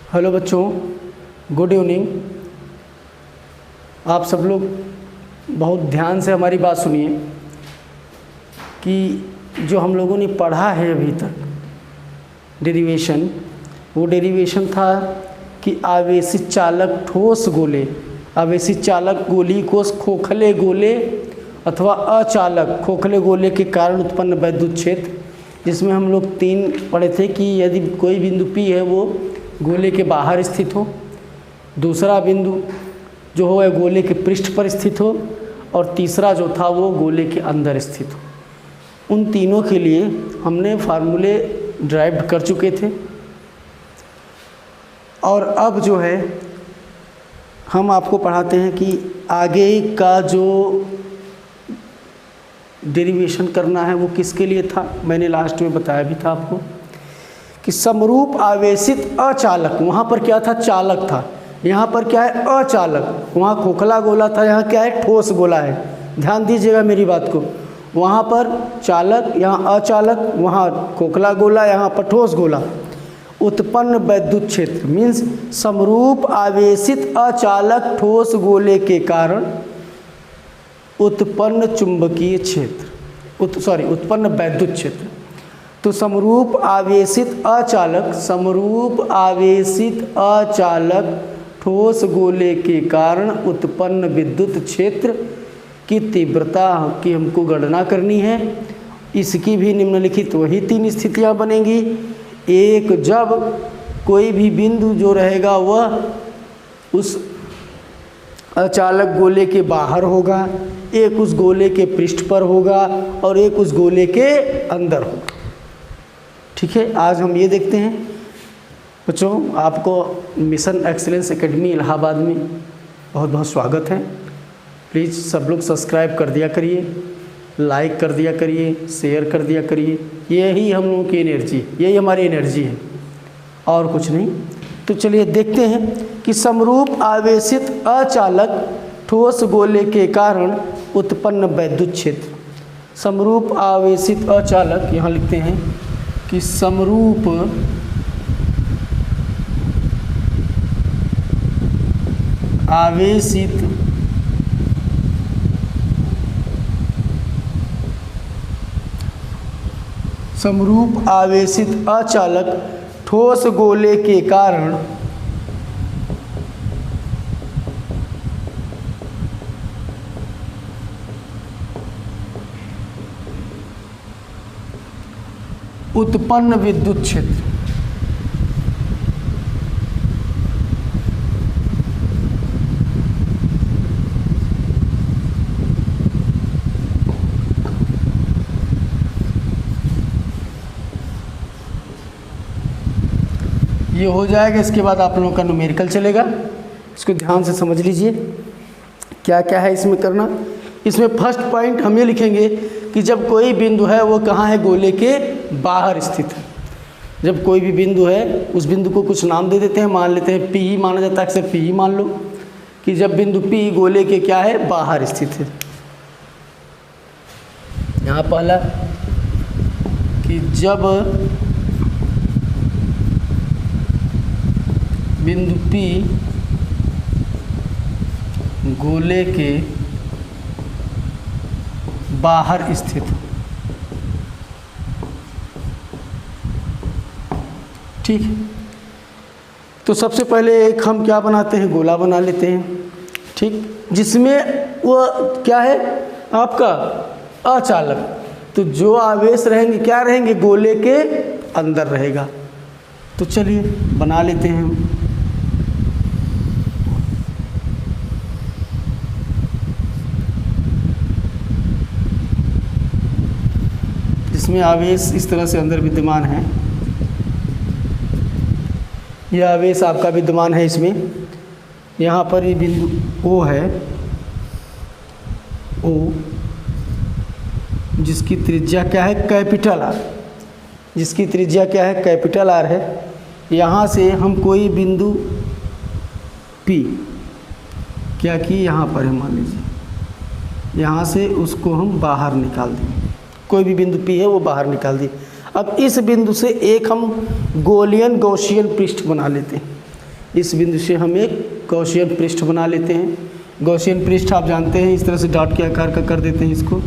Hello बच्चों, good evening. आप सब लोग बहुत ध्यान से हमारी बात सुनिए कि जो हम लोगों ने पढ़ा है अभी तक डेरिवेशन, वो डेरिवेशन था कि आवेशित चालक ठोस गोले, आवेशित चालक गोली को खोखले गोले अथवा अचालक खोखले गोले के कारण उत्पन्न वैद्युत क्षेत्र, जिसमें हम लोग 3 पढ़े थे कि यदि कोई बिंदु P है वो गोले के बाहर स्थित हो, दूसरा बिंदु जो हो वह गोले के पृष्ठ पर स्थित हो, और तीसरा जो था वो गोले के अंदर स्थित हो। उन तीनों के लिए हमने फार्मूले ड्राइव कर चुके थे, और अब जो है हम आपको पढ़ाते हैं कि आगे का जो डेरिवेशन करना है वो किसके लिए था। मैंने लास्ट में बताया भी था आपको कि समरूप आवेशित अचालक, वहाँ पर क्या था, चालक था, यहाँ पर क्या है, अचालक। वहाँ खोखला गोला था, यहाँ क्या है, ठोस गोला है। ध्यान दीजिएगा मेरी बात को, वहाँ पर चालक, यहाँ अचालक, वहाँ खोखला गोला, यहाँ पर ठोस गोला। उत्पन्न वैद्युत क्षेत्र मीन्स समरूप आवेशित अचालक ठोस गोले के कारण उत्पन्न चुंबकीय क्षेत्र, उत्पन्न वैद्युत क्षेत्र। तो समरूप आवेशित अचालक ठोस गोले के कारण उत्पन्न विद्युत क्षेत्र की तीव्रता की हमको गणना करनी है। इसकी भी निम्नलिखित वही 3 स्थितियां बनेंगी। एक, जब कोई भी बिंदु जो रहेगा वह उस अचालक गोले के बाहर होगा, एक उस गोले के पृष्ठ पर होगा, और एक उस गोले के अंदर होगा। ठीक है, आज हम ये देखते हैं बच्चों। आपको मिशन एक्सीलेंस एकेडमी इलाहाबाद में बहुत बहुत स्वागत है। प्लीज़ सब लोग सब्सक्राइब कर दिया करिए, लाइक कर दिया करिए, शेयर कर दिया करिए। यही हम लोगों की एनर्जी, यही हमारी एनर्जी है और कुछ नहीं। तो चलिए देखते हैं कि समरूप आवेशित अचालक ठोस गोले के कारण उत्पन्न वैद्युत क्षेत्र। समरूप आवेशित अचालक, यहाँ लिखते हैं कि समरूप आवेशित अचालक ठोस गोले के कारण उत्पन्न विद्युत क्षेत्र। ये हो जाएगा। इसके बाद आप लोगों का न्यूमेरिकल चलेगा, इसको ध्यान से समझ लीजिए क्या क्या है इसमें करना। इसमें फर्स्ट पॉइंट हम ये लिखेंगे कि जब कोई बिंदु है वो कहाँ है, गोले के बाहर स्थित है। जब कोई भी बिंदु है उस बिंदु को कुछ नाम दे देते हैं, मान लेते हैं P ही माना जाता है, अक्सर P ही मान लो कि जब बिंदु P गोले के क्या है, बाहर स्थित है। यहाँ पहला कि जब बिंदु P गोले के बाहर स्थित हो। ठीक, तो सबसे पहले एक हम क्या बनाते हैं, गोला बना लेते हैं। ठीक, जिसमें वो क्या है, आपका अचालक। तो जो आवेश रहेंगे क्या रहेंगे, गोले के अंदर रहेगा। तो चलिए बना लेते हैं हम। इसमें आवेश इस तरह से अंदर विद्यमान है। यह आवेश आपका विद्यमान है इसमें। यहाँ पर ये बिंदु O है, O जिसकी त्रिज्या क्या है, कैपिटल R, जिसकी त्रिज्या क्या है, कैपिटल R है। यहाँ से हम कोई बिंदु P क्या कि यहाँ पर है, मान लीजिए, यहाँ से उसको हम बाहर निकाल दें। कोई भी बिंदु P है वो बाहर निकाल दिए। अब इस बिंदु से एक हम गोलियन गौसियन पृष्ठ बना लेते हैं। इस बिंदु से हम एक गॉसियन पृष्ठ बना लेते हैं। गॉसियन पृष्ठ आप जानते हैं इस तरह से डॉट के आकार का कर देते हैं इसको।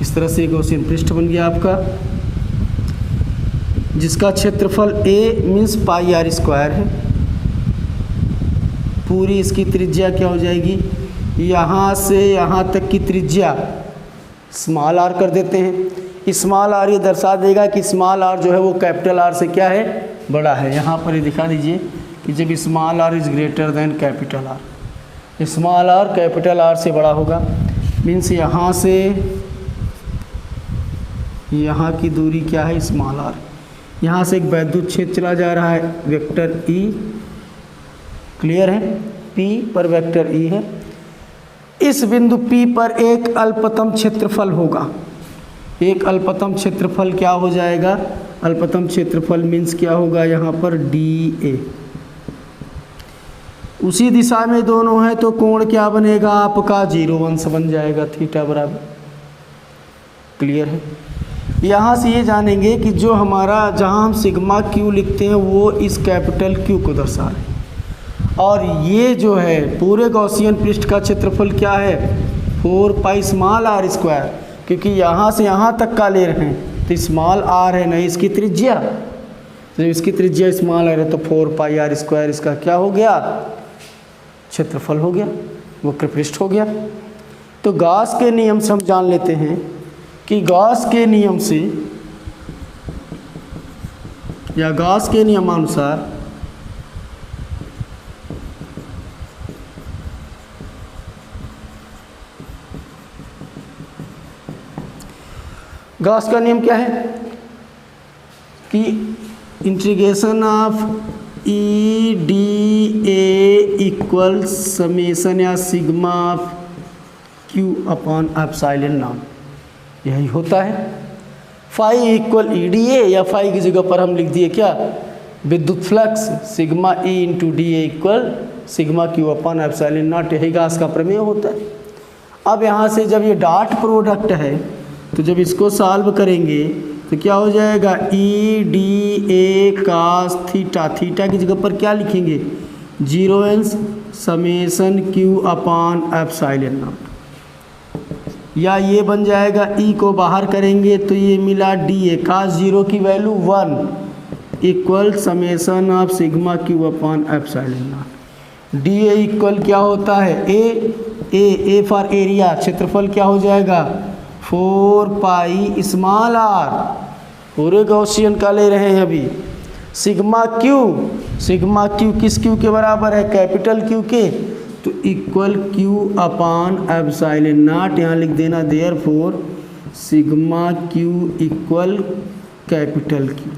इस तरह से गॉसियन पृष्ठ बन गया आपका, जिसका क्षेत्रफल a means pi are square है। पूरी इसकी त्रिज्या क्या हो जाएगी, यहाँ से यहाँ तक की त्रिज्या स्मॉल आर कर देते हैं। स्मॉल आर ये दर्शा देगा कि स्मॉल आर जो है वो कैपिटल आर से क्या है, बड़ा है। यहाँ पर ये दिखा दीजिए कि जब small r is greater than capital r, small r capital r से बड़ा होगा। मीन्स यहाँ से यहाँ की दूरी क्या है, स्मॉल आर। यहाँ से एक वैद्युत क्षेत्र चला जा रहा है, वेक्टर ई, क्लियर है, P पर वेक्टर ई है। इस बिंदु P पर एक अल्पतम क्षेत्रफल होगा। एक अल्पतम क्षेत्रफल क्या हो जाएगा, अल्पतम क्षेत्रफल मीन्स क्या होगा यहाँ पर DA। उसी दिशा में दोनों है तो कोण क्या बनेगा आपका 0 अंश बन जाएगा, थीटा बराबर, क्लियर है। यहाँ से ये जानेंगे कि जो हमारा जहाँ हम सिग्मा क्यू लिखते हैं वो इस कैपिटल क्यू को दर्शा रहे हैं, और ये जो है पूरे गॉसियन पृष्ठ का क्षेत्रफल क्या है 4 पाई स्मॉल आर स्क्वायर, क्योंकि यहाँ से यहाँ तक का ले रहे हैं तो स्मॉल आर है नहीं इसकी त्रिज्या, तो इसकी त्रिज्या स्मॉल आर है तो 4 पाई आर स्क्वायर इसका क्या हो गया, क्षेत्रफल हो गया, वक्र पृष्ठ हो गया। तो गॉस के नियम से हम जान लेते हैं कि गॉस के नियम से या गॉस के नियमानुसार गॉस का नियम क्या है कि integration of E D A equal summation या sigma of Q upon epsilon naught, यही होता है। Phi equal E D A, या फाई की जगह पर हम लिख दिए क्या, विद्युत flux sigma E into D A equal sigma Q upon epsilon naught, यही गॉस का प्रमेय होता है। अब यहाँ से जब ये डॉट प्रोडक्ट है तो जब इसको सॉल्व करेंगे तो क्या हो जाएगा, E D A cos theta, theta की जगह पर क्या लिखेंगे 0 अंश summation q upon epsilon naught, या ये बन जाएगा ई को बाहर करेंगे तो ये मिला डी ए कास 0 की value 1 equal summation of sigma Q upon epsilon not. D A equal क्या होता है ए फॉर एरिया, क्षेत्रफल क्या हो जाएगा 4 पाई स्मॉल आर, पूरे गॉसियन का ले रहे हैं अभी। सिग्मा क्यू किस क्यू के बराबर है, कैपिटल क्यू के, तो equal Q upon epsilon not, यहाँ लिख देना therefore sigma q equal capital Q.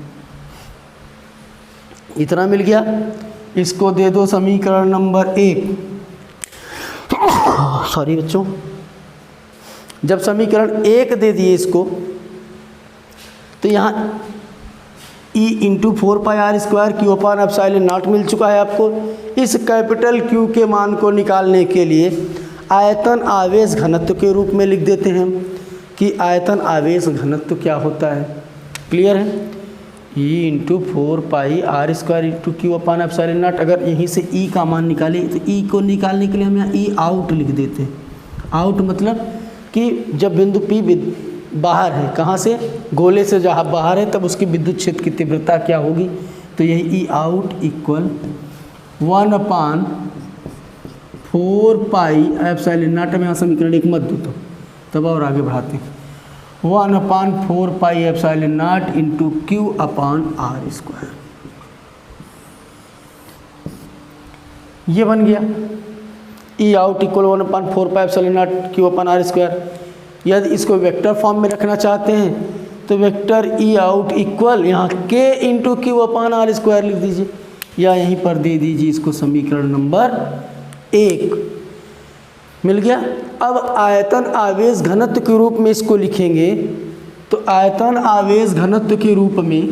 इतना मिल गया। इसको दे दो समीकरण नंबर 1। सॉरी बच्चों, जब समीकरण 1 दे दिए इसको तो यहाँ E into 4 pi are square Q upon epsilon naught मिल चुका है आपको। इस कैपिटल क्यू के मान को निकालने के लिए आयतन आवेश घनत्व के रूप में लिख देते हैं कि आयतन आवेश घनत्व क्या होता है, क्लियर है। E into 4 pi are square into Q upon epsilon naught. अगर यहीं से ई का मान निकालें तो ई को निकालने के लिए हम यहाँ ई आउट लिख देते हैं। आउट मतलब कि जब बिंदु पी बाहर है, कहाँ से, गोले से जहाँ बाहर है, तब उसकी विद्युत क्षेत्र की तीव्रता क्या होगी, तो यही E out equal 1/4 pi epsilon naught. में यहाँ समीकरण 1 मत दो तो तब और आगे बढ़ाते हैं। 1/4 pi epsilon naught into Q upon are square, ये बन गया E out equal 1/4 pi epsilon naught Q upon are square. यदि इसको वेक्टर फॉर्म में रखना चाहते हैं तो वेक्टर ई आउट इक्वल यहाँ के into Q upon are square लिख दीजिए, या यहीं पर दे दीजिए इसको समीकरण नंबर 1। मिल गया। अब आयतन आवेश घनत्व के रूप में इसको लिखेंगे तो आयतन आवेश घनत्व के रूप में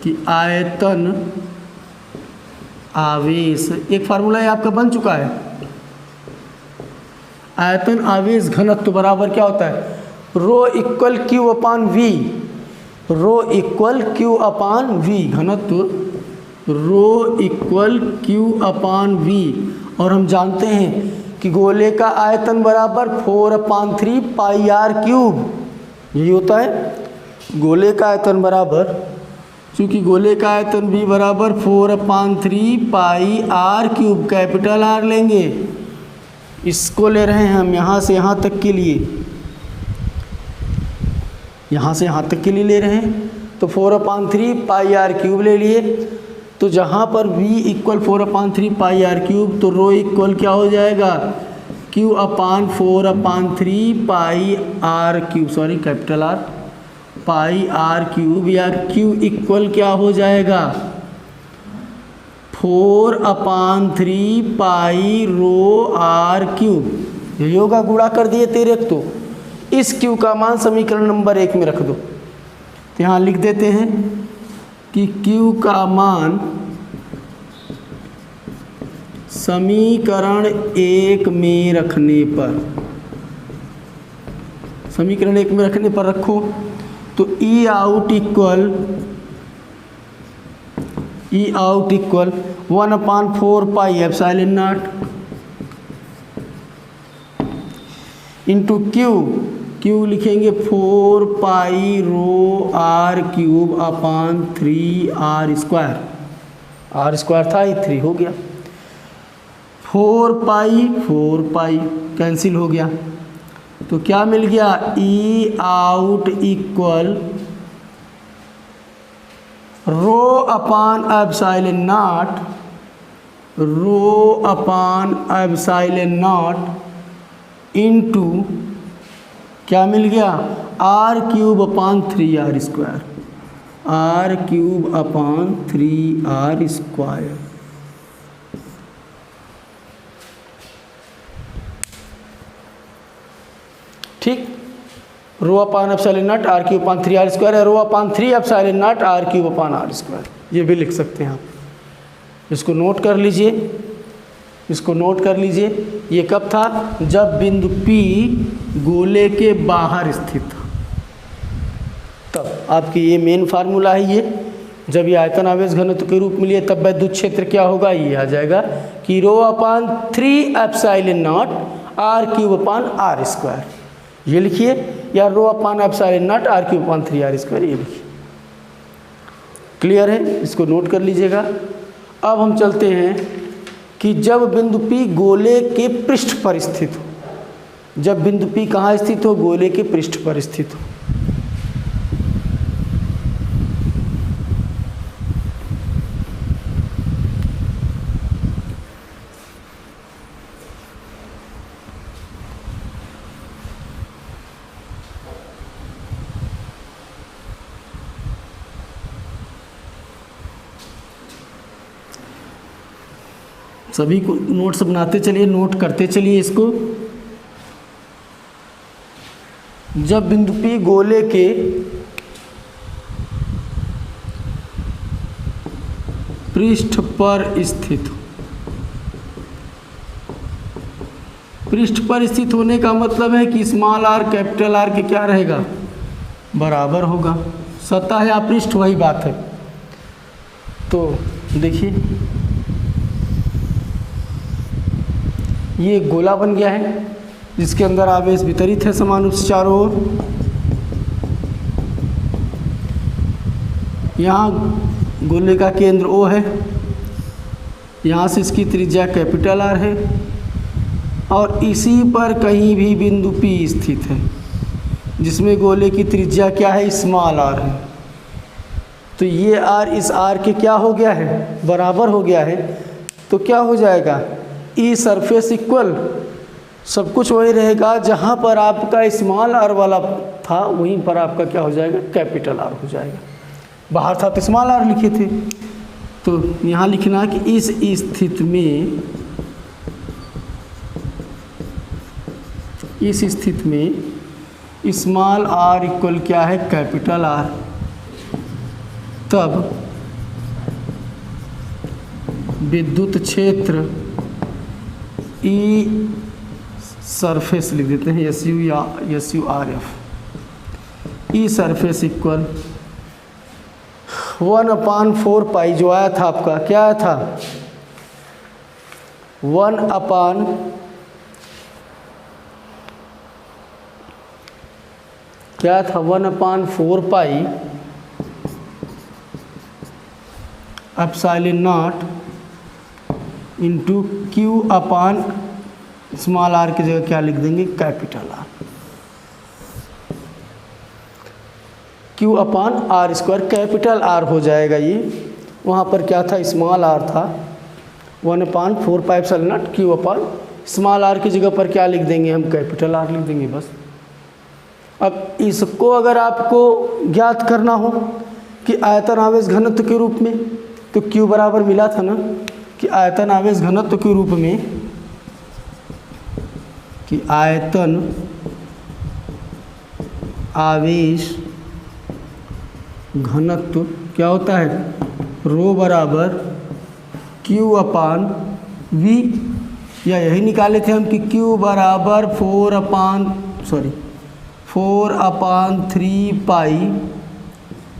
कि आयतन आवेश, एक फार्मूला आपका बन चुका है, आयतन आवेश घनत्व बराबर क्या होता है, rho equal Q upon V, rho equal Q upon V, घनत्व rho equal Q upon V. और हम जानते हैं कि गोले का आयतन बराबर 4/3 पाई आर क्यूब, यही होता है गोले का आयतन बराबर, चूँकि गोले का आयतन भी बराबर 4/3 pi are cube, capital R लेंगे, इसको ले रहे हैं हम यहाँ से यहाँ तक के लिए, यहाँ से यहाँ तक के लिए ले रहे हैं, तो 4/3 पाई आर क्यूब ले लिए। तो जहाँ पर v equal 4/3 pi are cube, तो रो इक्वल क्या हो जाएगा, q upon 4/3 pi are cube, sorry capital r, pi are cube, या q इक्वल क्या हो जाएगा 4/3 पाई रो आर क्यूब, यही होगा, गुणा कर दिए तेरे। तो इस q का मान समीकरण नंबर 1 में रख दो। तो यहाँ लिख देते हैं कि q का मान समीकरण 1 में रखने पर, समीकरण 1 में रखने पर रखो तो E out equal 1/4 pi epsilon naught into Q लिखेंगे 4 pi rho R cube upon 3 R square था, ये 3 हो गया, 4 पाई कैंसिल हो गया। तो क्या मिल गया, E out equal rho upon epsilon naught into क्या मिल गया, R cube upon 3 R square, R cube upon 3 R square. ठीक, rho upon epsilon naught R cube upon 3 R square है, rho upon 3 epsilon naught R cube upon R square, ये भी लिख सकते हैं आप। इसको नोट कर लीजिए, इसको नोट कर लीजिए। ये कब था, जब बिंदु P गोले के बाहर स्थित था, तब आपकी ये मेन फार्मूला है। ये जब ये आयतन आवेश घनत्व के रूप में लिए तब विद्युत क्षेत्र क्या होगा, ये आ जाएगा कि rho upon 3 epsilon naught R cube upon R square, ये लिखिए, या rho upon epsilon naught R cube upon 3 R square, ये लिखिए। क्लियर है, इसको नोट कर लीजिएगा। अब हम चलते हैं कि जब बिंदु P गोले के पृष्ठ पर स्थित हो, जब बिंदु P कहाँ स्थित हो, गोले के पृष्ठ पर स्थित हो। सभी को नोट्स बनाते चलिए, नोट करते चलिए इसको। जब बिंदु P गोले के पृष्ठ पर स्थित हो, पृष्ठ पर स्थित होने का मतलब है कि स्मॉल आर कैपिटल आर के क्या रहेगा, बराबर होगा। सतह या पृष्ठ वही बात है। तो देखिए ये एक गोला बन गया है जिसके अंदर आवेश वितरित है समान रूप से चारों ओर। यहाँ गोले का केंद्र O है, यहाँ से इसकी त्रिज्या कैपिटल R है और इसी पर कहीं भी बिंदु P स्थित है जिसमें गोले की त्रिज्या क्या है, स्मॉल r है। तो ये r इस r के क्या हो गया है, बराबर हो गया है। तो क्या हो जाएगा, ई सरफेस इक्वल सब कुछ वही रहेगा, जहाँ पर आपका स्मॉल r वाला था वहीं पर आपका क्या हो जाएगा, कैपिटल R हो जाएगा। बाहर था तो स्मॉल r लिखे थे, तो यहाँ लिखना कि इस स्थिति में स्मॉल r इक्वल क्या है, कैपिटल R। तब विद्युत क्षेत्र E सरफेस लिख देते हैं SU या SURF। ई सरफेस इक्वल 1/4 पाई जो आया था आपका, क्या आया था 1/4 pi epsilon naught into Q अपान स्मॉल r की जगह क्या लिख देंगे कैपिटल R, Q अपान R स्क्वायर, कैपिटल R हो जाएगा ये। वहाँ पर क्या था स्मॉल r था, 1/4 पाई एप्सिलॉन नॉट Q अपान स्मॉल r की जगह पर क्या लिख देंगे हम कैपिटल R लिख देंगे बस। अब इसको अगर आपको ज्ञात करना हो कि आयतन आवेश घनत्व के रूप में, तो Q बराबर मिला था ना कि आयतन आवेश घनत्व के रूप में, कि आयतन आवेश घनत्व क्या होता है रो बराबर Q अपान V, या यही निकाले थे हम कि Q बराबर 4/3 पाई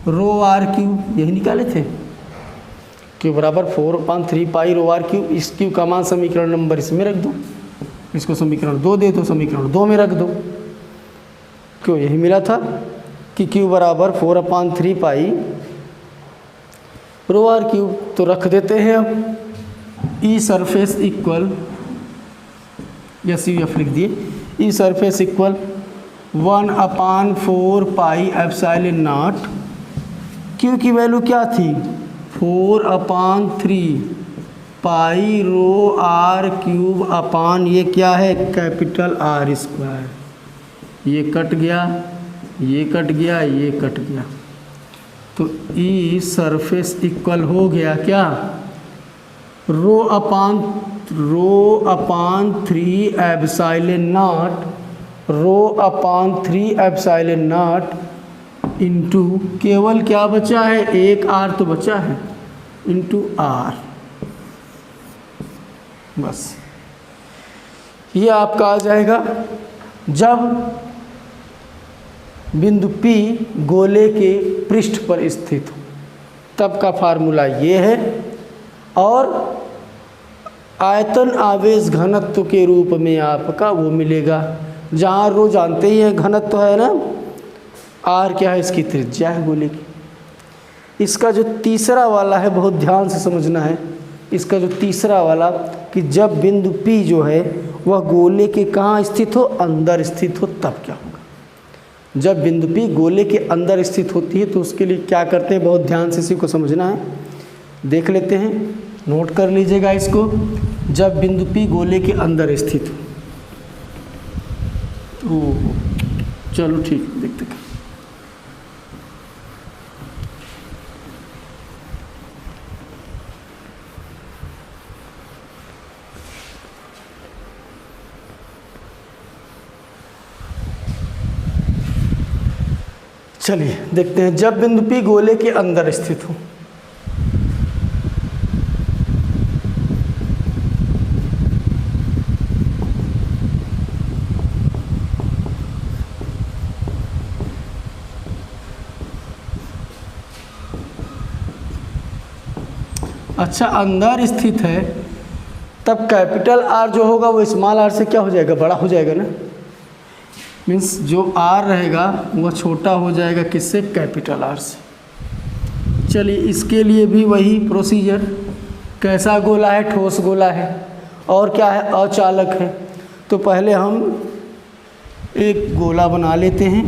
रो RQ, यही निकाले थे Q बराबर 4/3 पाई रो RQ। इस Q का मान समीकरण नंबर इसमें रख दो, इसको समीकरण 2 दे तो समीकरण 2 में रख दो। क्यों यही मिला था कि Q बराबर 4/3 पाई रो RQ, तो रख देते हैं अब ई सरफेस इक्वल SUF लिख दिए, E surface equal 1/4 pi epsilon naught, Q की वैल्यू क्या थी 4/3 पाई रो R³ अपान ये क्या है कैपिटल R स्क्वायर। ये कट गया, ये कट गया, ये कट गया, तो ई सरफेस इक्वल हो गया क्या रो अपान 3 एप्सिलॉन नॉट इंटू केवल क्या बचा है एक R तो बचा है इंटू R, बस ये आपका आ जाएगा जब बिंदु P गोले के पृष्ठ पर स्थित हो, तब का फार्मूला ये है। और आयतन आवेश घनत्व के रूप में आपका वो मिलेगा, जहाँ रो जानते ही है घनत्व है ना, R क्या है इसकी त्रिज्या है गोले की। इसका जो तीसरा वाला है बहुत ध्यान से समझना है, इसका जो तीसरा वाला कि जब बिंदु P जो है वह गोले के कहाँ स्थित हो अंदर स्थित हो, तब क्या होगा। जब बिंदु P गोले के अंदर स्थित होती है तो उसके लिए क्या करते हैं, बहुत ध्यान से इसी को समझना है, देख लेते हैं, नोट कर लीजिएगा इसको। जब बिंदु P गोले के अंदर स्थित हो, तो चलो ठीक देखते हैं। चलिए देखते हैं, जब बिंदु P गोले के अंदर स्थित हो, अच्छा अंदर स्थित है, तब कैपिटल R जो होगा वो स्मॉल r से क्या हो जाएगा, बड़ा हो जाएगा ना। मीन्स जो R रहेगा वह छोटा हो जाएगा किससे, कैपिटल R से। चलिए इसके लिए भी वही प्रोसीजर, कैसा गोला है, ठोस गोला है और क्या है, अचालक है। तो पहले हम एक गोला बना लेते हैं,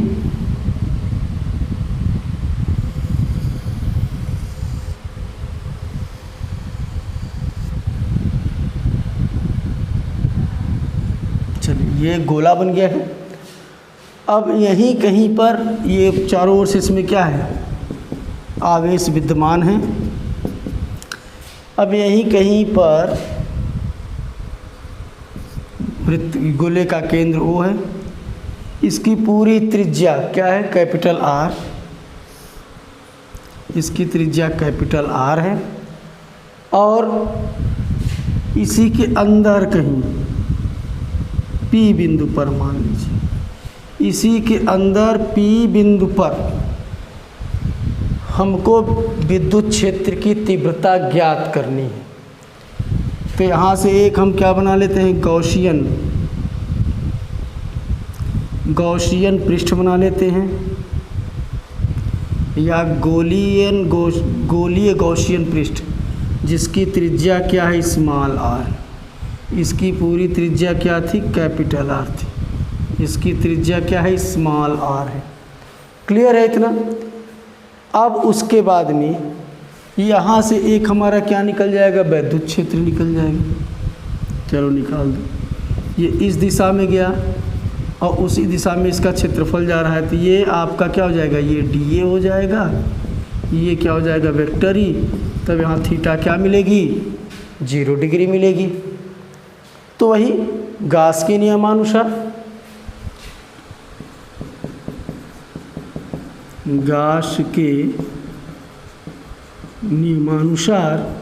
चलिए ये गोला बन गया है। अब यहीं कहीं पर ये चारों ओर से इसमें क्या है, आवेश विद्यमान है। अब यहीं कहीं पर वृत्त गोले का केंद्र O है, इसकी पूरी त्रिज्या क्या है, कैपिटल R, इसकी त्रिज्या कैपिटल R है। और इसी के अंदर कहीं P बिंदु पर मान लीजिए, इसी के अंदर P बिंदु पर हमको विद्युत क्षेत्र की तीव्रता ज्ञात करनी है। तो यहाँ से एक हम क्या बना लेते हैं, गौशियन पृष्ठ बना लेते हैं, या गोलीय गौशियन पृष्ठ, जिसकी त्रिज्या क्या है, स्मॉल r। इसकी पूरी त्रिज्या क्या थी, कैपिटल R थी। इसकी त्रिज्या क्या है, स्मॉल r है। क्लियर है इतना। अब उसके बाद में यहाँ से एक हमारा क्या निकल जाएगा, विद्युत क्षेत्र निकल जाएगा। चलो निकाल दो। ये इस दिशा में गया और उसी दिशा में इसका क्षेत्रफल जा रहा है, तो ये आपका क्या हो जाएगा, ये dA हो जाएगा, ये क्या हो जाएगा, वेक्टर ई। तब यहाँ थीटा क्या मिलेगी, 0 डिग्री मिलेगी। तो वही गास के नियमानुसार, गास के नियमानुसार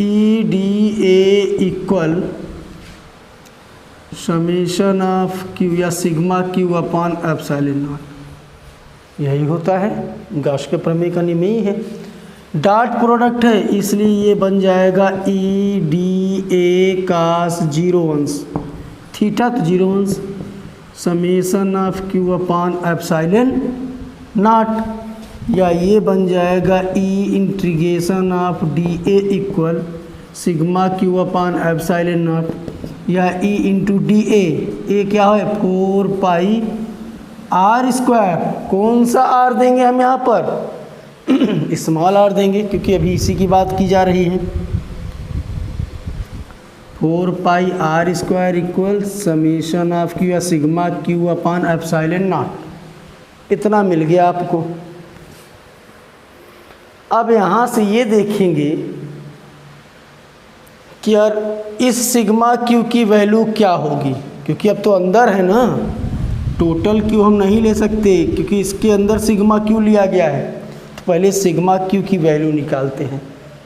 EDA equal summation of Q या sigma Q upon epsilon naught. यही होता है, गाउस के प्रमेय का नियम ही है। डॉट प्रोडक्ट है, इसलिए ये बन जाएगा EDA cos 0 थीटा, तो 0 summation of Q upon epsilon naught, या ये बन जाएगा E integration of DA equal sigma Q upon epsilon naught, या ई इंटू DA। ए क्या है, 4 पाई R स्क्वायर। कौन सा R देंगे हम यहाँ पर, स्मॉल r देंगे, क्योंकि अभी इसी की बात की जा रही है। 4 pi R square equal summation of Q या sigma Q upon epsilon naught. इतना मिल गया आपको। अब यहाँ से ये देखेंगे कि यार इस सिग्मा क्यू की वैल्यू क्या होगी, क्योंकि अब तो अंदर है ना, टोटल क्यू हम नहीं ले सकते, क्योंकि इसके अंदर सिग्मा क्यू लिया गया है। तो पहले सिग्मा क्यू की वैल्यू निकालते हैं,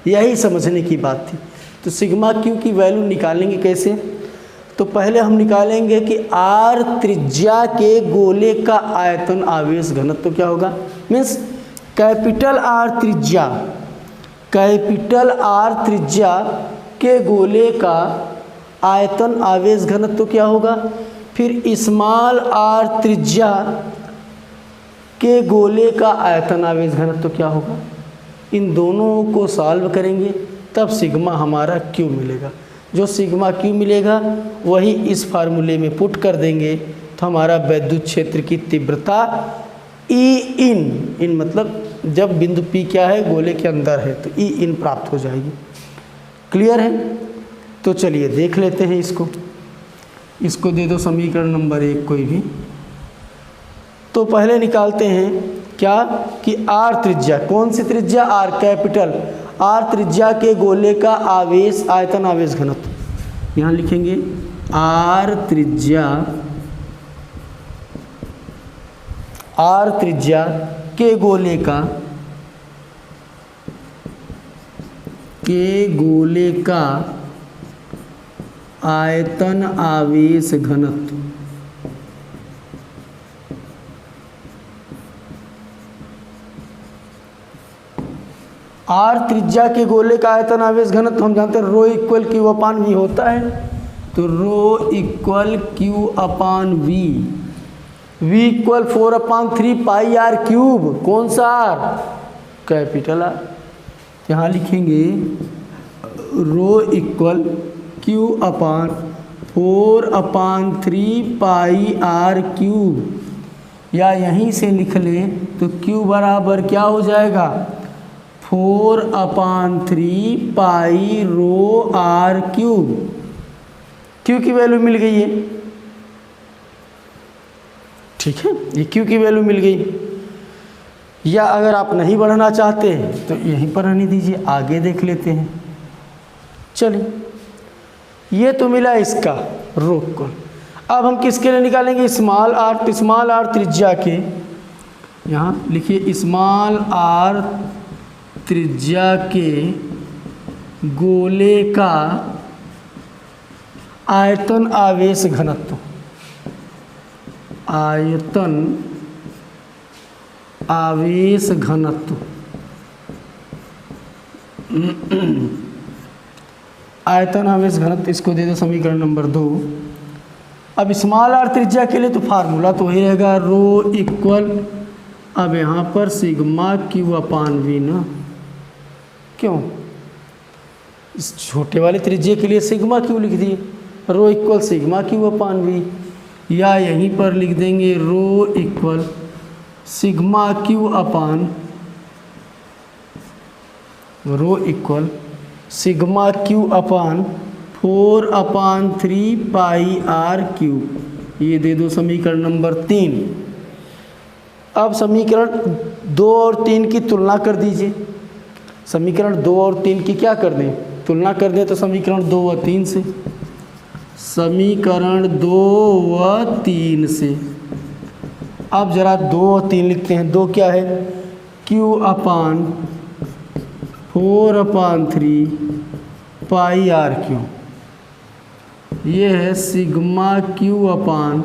यही समझने की बात थी। तो सिग्मा क्यू की वैल्यू निकालेंगे कैसे, तो पहले हम निकालेंगे कि R त्रिज्या के गोले का आयतन आवेश घनत्व तो क्या होगा, मीन्स कैपिटल R त्रिज्या के गोले का आयतन आवेश घनत्व तो क्या होगा। फिर स्मॉल r त्रिज्या के गोले का आयतन आवेश घनत्व तो क्या होगा। इन दोनों को सॉल्व करेंगे तब सिग्मा हमारा क्यू मिलेगा। जो सिग्मा क्यू मिलेगा वही इस फार्मूले में पुट कर देंगे, तो हमारा विद्युत क्षेत्र की तीव्रता ई इन मतलब जब बिंदु P क्या है, गोले के अंदर है, तो ई इन प्राप्त हो जाएगी। क्लियर है। तो चलिए देख लेते हैं इसको दे दो समीकरण नंबर 1 कोई भी। तो पहले निकालते हैं क्या कि R त्रिज्या, कौन सी त्रिज्या, R कैपिटल R त्रिज्या के गोले का आवेश आयतन आवेश घनत्व। यहाँ लिखेंगे R त्रिज्या के गोले का आयतन आवेश घनत्व। R त्रिज्या के गोले का आयतन आवेश घनत्व हम जानते हैं rho equal Q upon V होता है। तो rho equal Q upon V equal 4/3 pi R cube. कौन सा R, कैपिटल R। यहाँ लिखेंगे rho equal Q upon 4/3 pi R cube, या यहीं से लिख लें तो Q बराबर क्या हो जाएगा, 4/3 पाई रो R क्यूब। Q की वैल्यू मिल गई है, ठीक है, ये Q की वैल्यू मिल गई। या अगर आप नहीं बढ़ना चाहते तो यहीं पर रहने दीजिए, आगे देख लेते हैं। चलिए, ये तो मिला इसका रो को। अब हम किसके लिए निकालेंगे, स्मॉल r त्रिज्या के। यहाँ लिखिए स्मॉल r त्रिज्या के गोले का आयतन आवेश घनत्व, आयतन आवेश घनत्व, आयतन आवेश घनत्व, इसको दे दो समीकरण नंबर 2। अब स्मॉल आर त्रिज्या के लिए तो फार्मूला तो वही रहेगा, रो इक्वल, अब यहाँ पर सिग्मा क्यू अपान वी ना, क्यों इस छोटे वाले त्रिज्या के लिए सिग्मा क्यू लिख दिए, rho equal sigma Q upon V, या यहीं पर लिख देंगे rho equal sigma Q upon, rho equal sigma Q upon 4/3 pi are cube, ये दे दो समीकरण नंबर 3। अब समीकरण 2 और 3 की तुलना कर दीजिए, समीकरण 2 और 3 की क्या कर दें, तुलना कर दें, तो समीकरण 2 व 3 से, समीकरण 2 व 3 से। अब जरा 2 और 3 लिखते हैं। 2 क्या है, Q upon 4/3 pi r cube, ये है sigma Q upon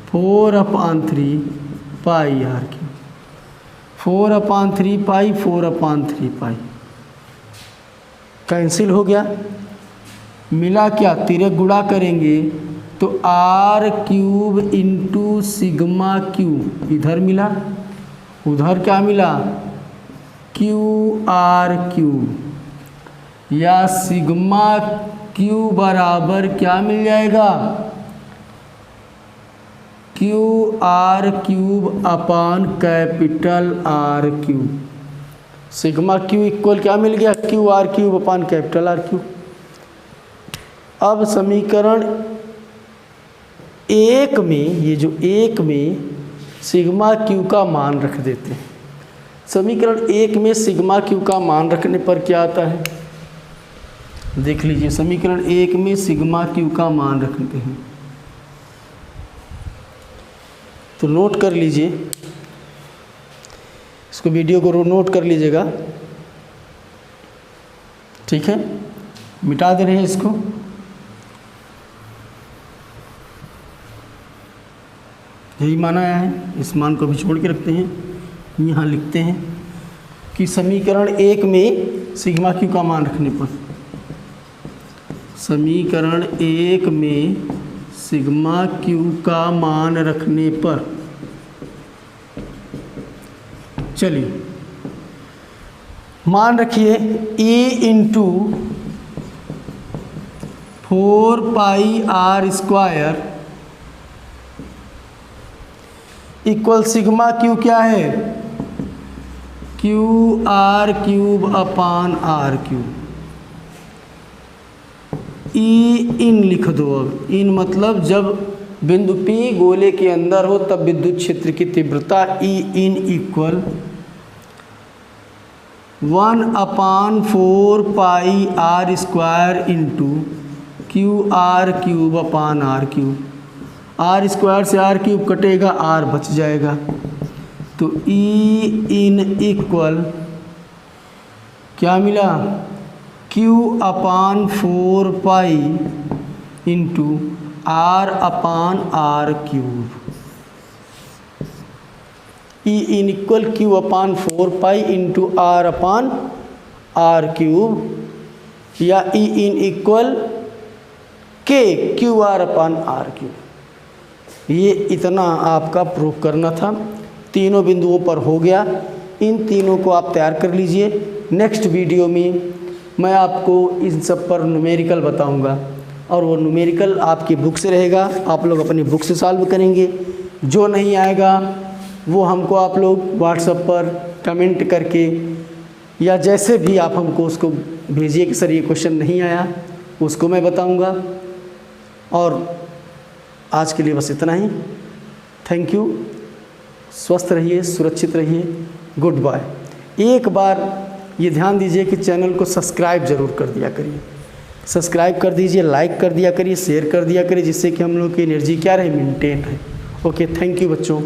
4/3 pi r cube, 4/3 pi 4/3 pi cancel हो गया, मिला क्या, तिरक गुणा करेंगे तो r cube into sigma q, इधर मिला उधर क्या मिला, क्यू आर क्यूब, या सिग्मा क्यू बराबर क्या मिल जाएगा, q are cube upon capital r cube, sigma q equal क्या मिल गया, q are cube upon capital r cube. अब समीकरण 1 में, ये जो 1 में सिग्मा क्यू का मान रख देते हैं, समीकरण 1 में सिग्मा क्यू का मान रखने पर क्या आता है, देख लीजिए, समीकरण 1 में सिग्मा क्यू का मान रखते हैं, तो नोट कर लीजिए, इसको वीडियो को नोट कर लीजिएगा, ठीक है, मिटा दे रहे हैं इसको। यही माना आया है, इस मान को भी छोड़ के रखते हैं, यहाँ लिखते हैं कि समीकरण 1 में सिग्मा क्यू का मान रखने पर, समीकरण 1 में सिग्मा क्यू का मान रखने पर, चलिए मान रखिए E into 4 pi are square equal sigma Q क्या है, Q are cube upon R cube, E in लिख दो। अब इन मतलब जब बिंदु P गोले के अंदर हो तब विद्युत क्षेत्र की तीव्रता E in equal 1/4 pi are square into Q are cube upon R cube, R square से आर क्यूब कटेगा, आर बच जाएगा, तो ई इन इक्वल क्या मिला, Q upon 4 pi into R upon R cube, E in equal Q upon 4 pi into R upon R cube, या E in equal K Q R upon R cube. ये इतना आपका proof करना था, तीनों बिंदुओं पर हो गया, इन तीनों को आप तैयार कर लीजिए। नेक्स्ट वीडियो में मैं आपको इन सब पर न्यूमेरिकल बताऊंगा, और वो न्यूमेरिकल आपकी बुक से रहेगा, आप लोग अपनी बुक से सॉल्व करेंगे। जो नहीं आएगा वो हमको आप लोग व्हाट्सएप पर कमेंट करके, या जैसे भी आप हमको उसको भेजिए कि सर ये क्वेश्चन नहीं आया, उसको मैं बताऊंगा। और आज के लिए बस इतना ही, थैंक यू, स्वस्थ रहिए, सुरक्षित रहिए, गुड बाय। एक बार ये ध्यान दीजिए कि चैनल को सब्सक्राइब ज़रूर कर दिया करिए, सब्सक्राइब कर दीजिए, लाइक कर दिया करिए, शेयर कर दिया करिए, जिससे कि हम लोग की एनर्जी क्या रहे, मेंटेन रहे। ओके, थैंक यू बच्चों।